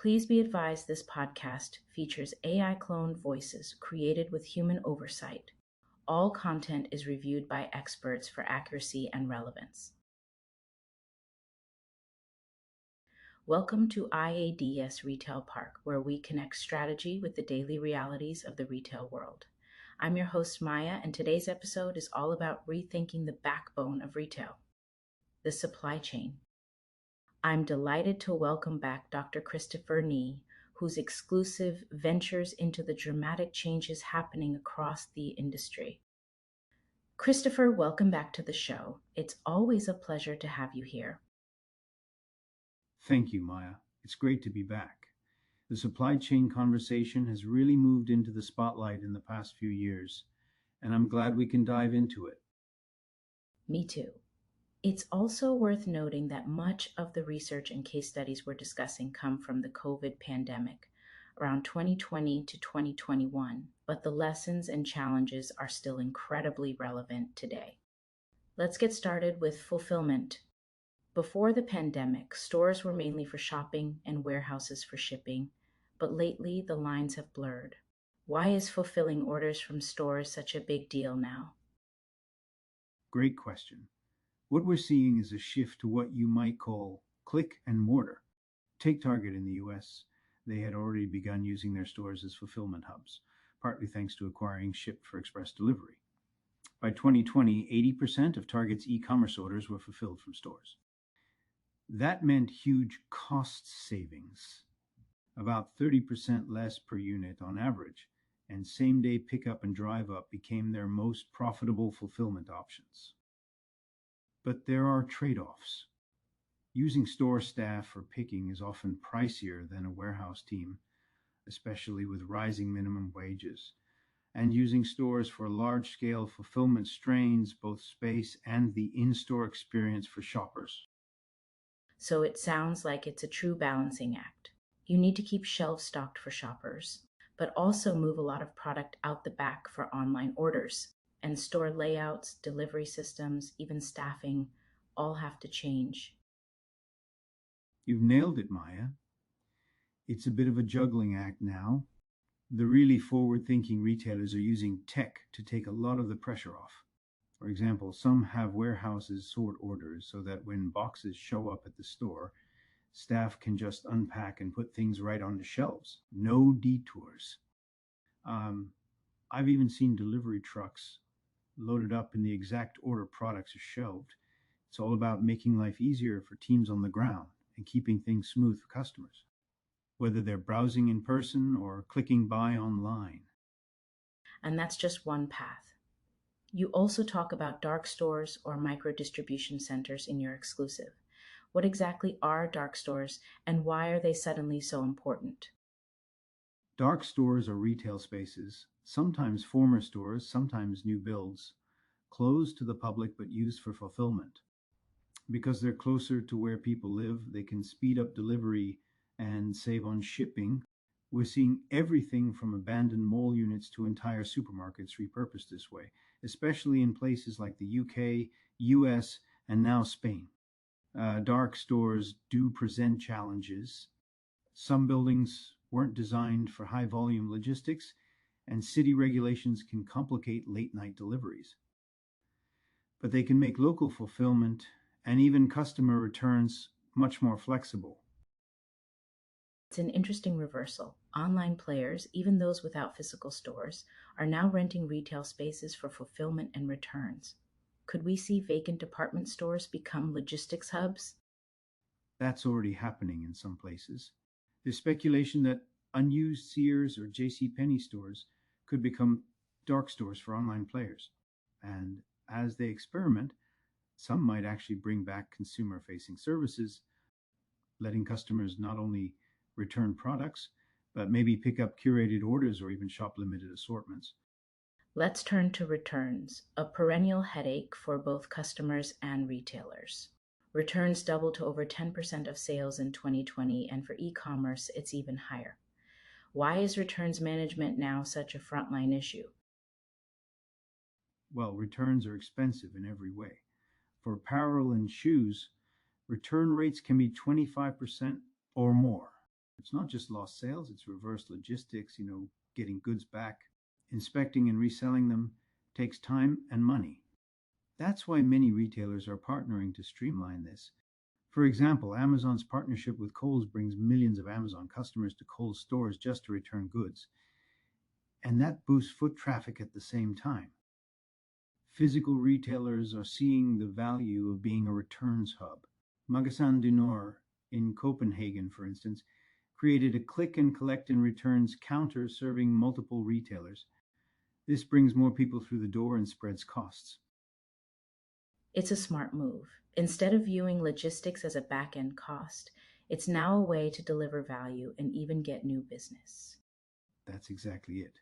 Please be advised this podcast features AI cloned voices created with human oversight. All content is reviewed by experts for accuracy and relevance. Welcome to IADS Retail Park, where we connect strategy with the daily realities of the retail world. I'm your host, Maya, and today's episode is all about rethinking the backbone of retail, the supply chain. I'm delighted to welcome back Dr. Christopher Nee, whose exclusive ventures into the dramatic changes happening across the industry. Christopher, welcome back to the show. It's always a pleasure to have you here. Thank you, Maya. It's great to be back. The supply chain conversation has really moved into the spotlight in the past few years, and I'm glad we can dive into it. Me too. It's also worth noting that much of the research and case studies we're discussing come from the COVID pandemic, around 2020 to 2021, but the lessons and challenges are still incredibly relevant today. Let's get started with fulfillment. Before the pandemic, stores were mainly for shopping and warehouses for shipping, but lately the lines have blurred. Why is fulfilling orders from stores such a big deal now? Great question. What we're seeing is a shift to what you might call click and mortar. Take Target in the US. They had already begun using their stores as fulfillment hubs, partly thanks to acquiring Ship for express delivery. By 2020, 80% of Target's e-commerce orders were fulfilled from stores. That meant huge cost savings, about 30% less per unit on average, and same-day pickup and drive-up became their most profitable fulfillment options. But there are trade-offs. Using store staff for picking is often pricier than a warehouse team, especially with rising minimum wages. And using stores for large-scale fulfillment strains both space and the in-store experience for shoppers. So it sounds like it's a true balancing act. You need to keep shelves stocked for shoppers, but also move a lot of product out the back for online orders. And store layouts, delivery systems, even staffing, all have to change. You've nailed it, Maya. It's a bit of a juggling act now. The really forward-thinking retailers are using tech to take a lot of the pressure off. For example, some have warehouses sort orders so that when boxes show up at the store, staff can just unpack and put things right on the shelves. No detours. I've even seen delivery trucks loaded up in the exact order products are shelved. It's all about making life easier for teams on the ground and keeping things smooth for customers, whether they're browsing in person or clicking buy online. And that's just one path. You also talk about dark stores or micro distribution centers in your exclusive. What exactly are dark stores and why are they suddenly so important? Dark stores are retail spaces, sometimes former stores, sometimes new builds, closed to the public but used for fulfillment. Because they're closer to where people live, they can speed up delivery and save on shipping. We're seeing everything from abandoned mall units to entire supermarkets repurposed this way, especially in places like the UK, US, and now Spain. Dark stores do present challenges. Some buildings weren't designed for high volume logistics, and city regulations can complicate late night deliveries. But they can make local fulfillment and even customer returns much more flexible. It's an interesting reversal. Online players, even those without physical stores, are now renting retail spaces for fulfillment and returns. Could we see vacant department stores become logistics hubs? That's already happening in some places. There's speculation that unused Sears or JCPenney stores could become dark stores for online players. And as they experiment, some might actually bring back consumer-facing services, letting customers not only return products, but maybe pick up curated orders or even shop limited assortments. Let's turn to returns, a perennial headache for both customers and retailers. Returns doubled to over 10% of sales in 2020, and for e-commerce, it's even higher. Why is returns management now such a frontline issue? Well, returns are expensive in every way. For apparel and shoes, return rates can be 25% or more. It's not just lost sales, it's reverse logistics, getting goods back. Inspecting and reselling them takes time and money. That's why many retailers are partnering to streamline this. For example, Amazon's partnership with Kohl's brings millions of Amazon customers to Kohl's stores just to return goods, and that boosts foot traffic at the same time. Physical retailers are seeing the value of being a returns hub. Magasin du Nord in Copenhagen, for instance, created a click and collect and returns counter serving multiple retailers. This brings more people through the door and spreads costs. It's a smart move. Instead of viewing logistics as a back end cost, it's now a way to deliver value and even get new business. That's exactly it.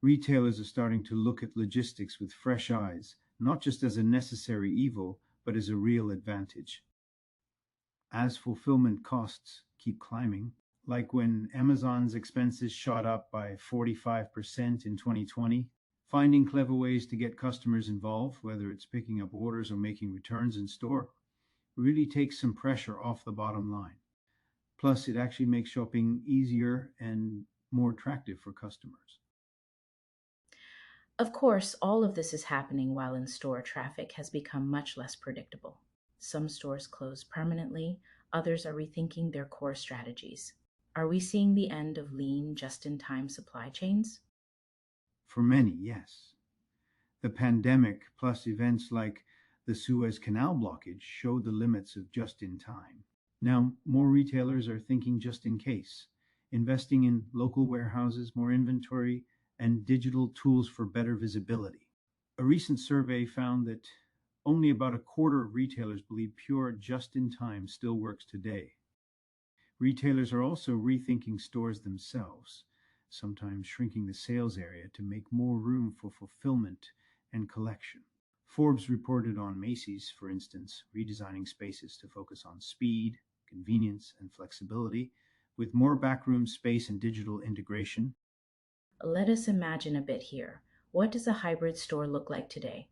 Retailers are starting to look at logistics with fresh eyes, not just as a necessary evil, but as a real advantage. As fulfillment costs keep climbing, like when Amazon's expenses shot up by 45% in 2020, finding clever ways to get customers involved, whether it's picking up orders or making returns in store, really takes some pressure off the bottom line. Plus, it actually makes shopping easier and more attractive for customers. Of course, all of this is happening while in store traffic has become much less predictable. Some stores close permanently, others are rethinking their core strategies. Are we seeing the end of lean, just in time supply chains? For many, yes. The pandemic plus events like the Suez Canal blockage showed the limits of just in time. Now, more retailers are thinking just in case, investing in local warehouses, more inventory, and digital tools for better visibility. A recent survey found that only about a quarter of retailers believe pure just in time still works today. Retailers are also rethinking stores themselves, sometimes shrinking the sales area to make more room for fulfillment and collection. Forbes reported on Macy's, for instance, redesigning spaces to focus on speed, convenience, and flexibility, with more backroom space and digital integration. Let us imagine a bit here. What does a hybrid store look like today?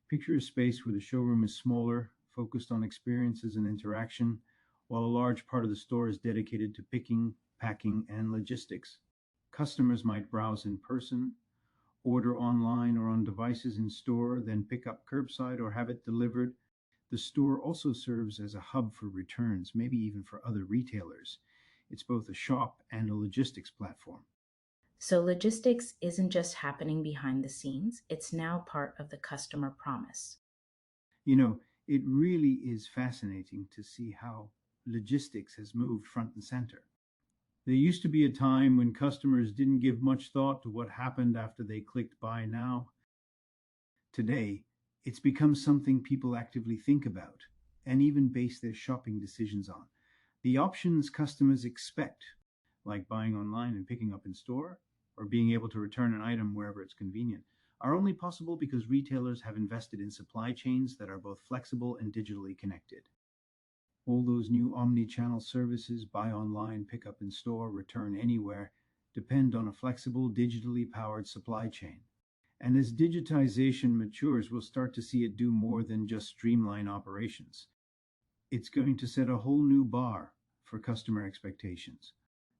Picture a space where the showroom is smaller, focused on experiences and interaction, while a large part of the store is dedicated to picking, packing, and logistics. Customers might browse in person, order online or on devices in store, then pick up curbside or have it delivered. The store also serves as a hub for returns, maybe even for other retailers. It's both a shop and a logistics platform. So, logistics isn't just happening behind the scenes, it's now part of the customer promise. You know, it really is fascinating to see how logistics has moved front and center. There used to be a time when customers didn't give much thought to what happened after they clicked buy now. Today, it's become something people actively think about and even base their shopping decisions on. The options customers expect, like buying online and picking up in store, or being able to return an item wherever it's convenient, are only possible because retailers have invested in supply chains that are both flexible and digitally connected. All those new omni-channel services, buy online, pick up in store, return anywhere, depend on a flexible, digitally powered supply chain. And as digitization matures, we'll start to see it do more than just streamline operations. It's going to set a whole new bar for customer expectations.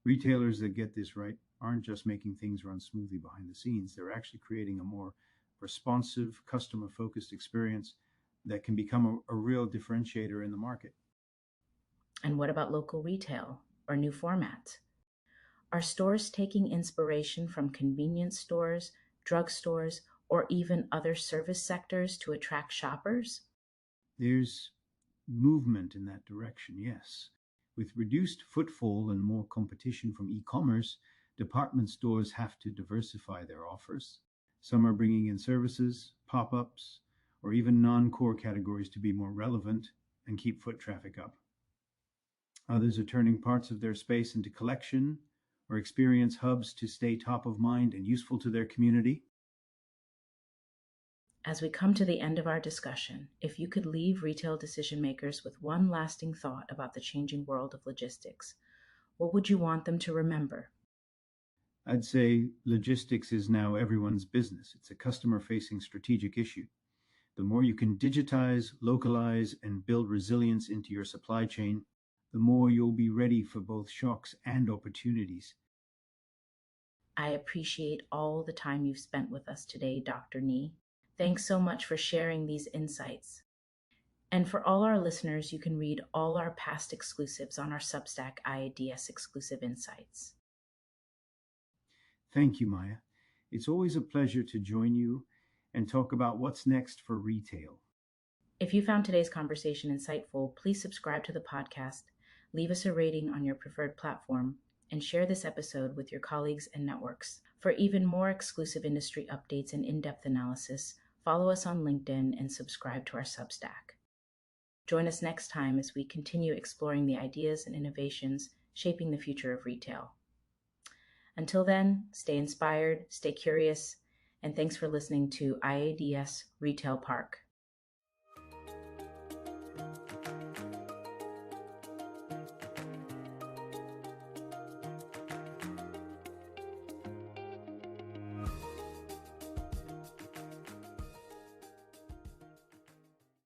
Retailers that get this right aren't just making things run smoothly behind the scenes, they're actually creating a more responsive, customer focused experience that can become a real differentiator in the market. And what about local retail or new formats? Are stores taking inspiration from convenience stores, drugstores, or even other service sectors to attract shoppers? There's movement in that direction, yes. With reduced footfall and more competition from e commerce, department stores have to diversify their offers. Some are bringing in services, pop ups, or even non core categories to be more relevant and keep foot traffic up. Others are turning parts of their space into collection or experience hubs to stay top of mind and useful to their community. As we come to the end of our discussion, if you could leave retail decision makers with one lasting thought about the changing world of logistics, what would you want them to remember? I'd say logistics is now everyone's business. It's a customer facing strategic issue. The more you can digitize, localize, and build resilience into your supply chain, the more you'll be ready for both shocks and opportunities. I appreciate all the time you've spent with us today, Dr. Nee. Thanks so much for sharing these insights. And for all our listeners, you can read all our past exclusives on our Substack IADS Exclusive Insights. Thank you, Maya. It's always a pleasure to join you and talk about what's next for retail. If you found today's conversation insightful, please subscribe to the podcast, leave us a rating on your preferred platform, and share this episode with your colleagues and networks. For even more exclusive industry updates and in-depth analysis, follow us on LinkedIn and subscribe to our Substack. Join us next time as we continue exploring the ideas and innovations shaping the future of retail. Until then, stay inspired, stay curious, and thanks for listening to IADS Retail Park.